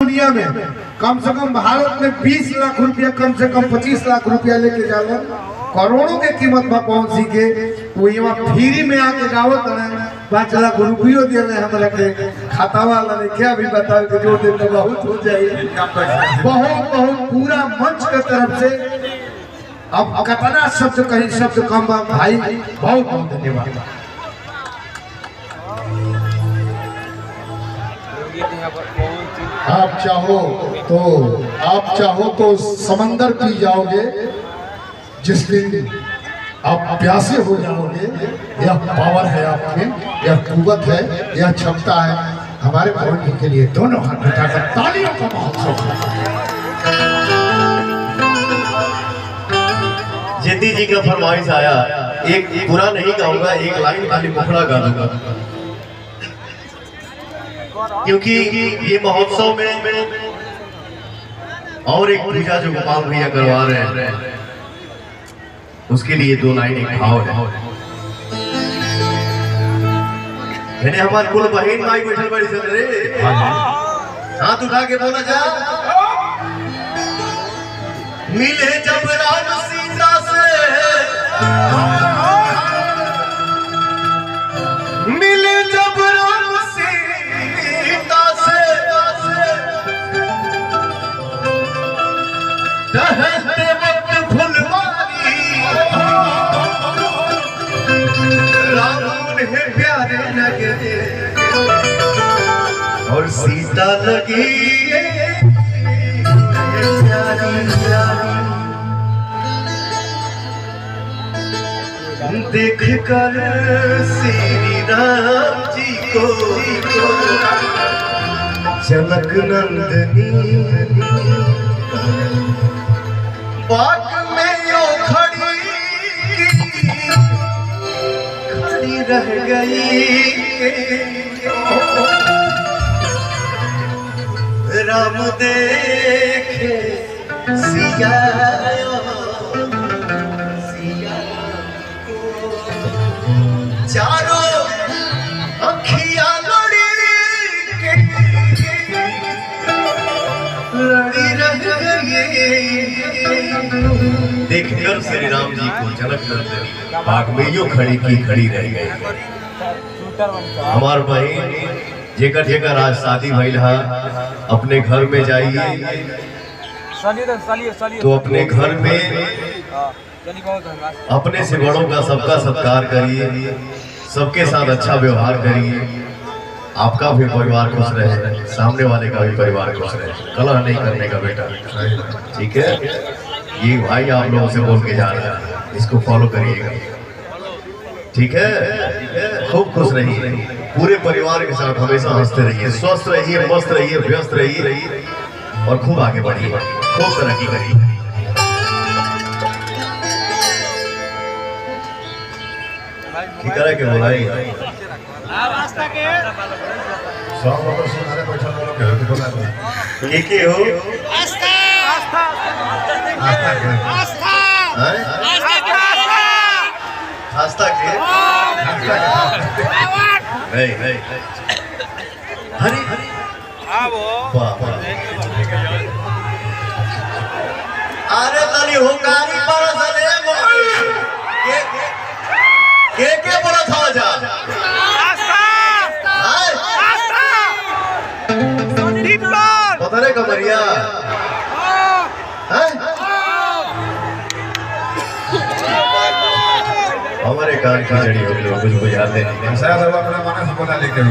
दुनिया में कम से कम भारत में 20 लाख रुपया कम से कम 25 लाख रुपया लेके जाला, करोड़ों के कीमत बा पहुंच सी के वो यहाँ फ्री में आके गावत रहे 5 लाख रुपयो दे रहे हमरा के खाता वाला ने क्या भी बताओ कि जो दे तो बहुत हो जाए। बहुत बहुत पूरा मंच के तरफ से अब कतना शब्द कहीं शब्द कम बा भाई, बहुत बहुत धन्यवाद। आप चाहो तो समंदर पी जाओगे, जिस दिन आप प्यासे हो जाओगे। यह पावर है आपके, यह कुवत है, यह क्षमता है। हमारे पवन जी के लिए दोनों हाथ उठाकर तालियों का महोत्सव। जिद्दी जी का फरमाइश आया, एक पूरा नहीं गाऊंगा, एक लाइन खाली मुखड़ा गा दूंगा, क्योंकि ये महोत्सव में और एक पूजा जो गोपाल भैया करवा रहे हैं उसके लिए 2 लाइन एक भाव है। मैंने हमारे कुल बहन भाई बैठल बड़ी चल रे, हाथ उठा के बोला जा। मिले जब राम सीता से, मिले जब राम सीता से, टहलते वक्त फुलवारी, राम उन्हें प्यारे लगे और सीता लगी देख कर श्री राम जी को जनक नंदनी बाग में यो खड़ी रह गई। राम देखे सिया चारों अखियां लड़ी देखकर श्री राम जी को जनक नंदनी बाग में यूं खड़ी रह गई। हमार बहन जेकर आज शादी भइल है, अपने घर में जाइए तो अपने घर में अपने से बड़ों का सबका सत्कार करिए, सबके साथ अच्छा व्यवहार करिए। आपका भी परिवार खुश रहे, सामने वाले का भी परिवार खुश रहे, कलह नहीं करने का बेटा, ठीक है। ये भाई आप लोगों से बोल के जा रहा है, इसको फॉलो करिएगा, ठीक है। खूब खुश रहिए, पूरे परिवार के साथ हमेशा हंसते रहिए, स्वस्थ रहिए, मस्त रहिए, व्यस्त रहिए और खूब आगे बढ़िए, खूब तरक्की करिए। ठिकाना के बोलाई के हो आस्था के नहीं हरी अरे तनी होकारी परसले के बोला था जा पता नहीं कमरिया हमारे कान की जड़ी हो गई, कुछ बुझाते नहीं। शायद अब अपना मानस बना लेके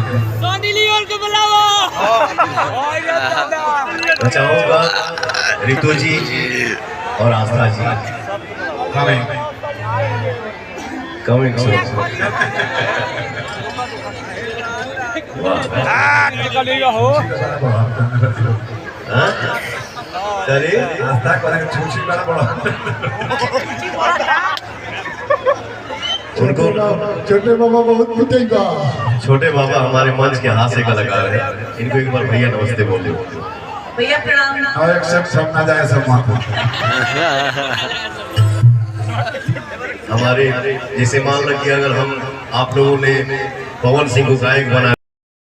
मैं चाहूँगा रितु जी और आस्था जी कमिंग उनको छोटे बाबा बहुत पिटेगा। छोटे बाबा हमारे मंच के हाथ से कलाकार है, इनको एक बार भैया नमस्ते बोल दो। भैया प्रणाम। और एक शब्द समझा जाए सब माता हमारे जैसे मान लो कि अगर हम आप लोगों ने पवन सिंह को गायक बना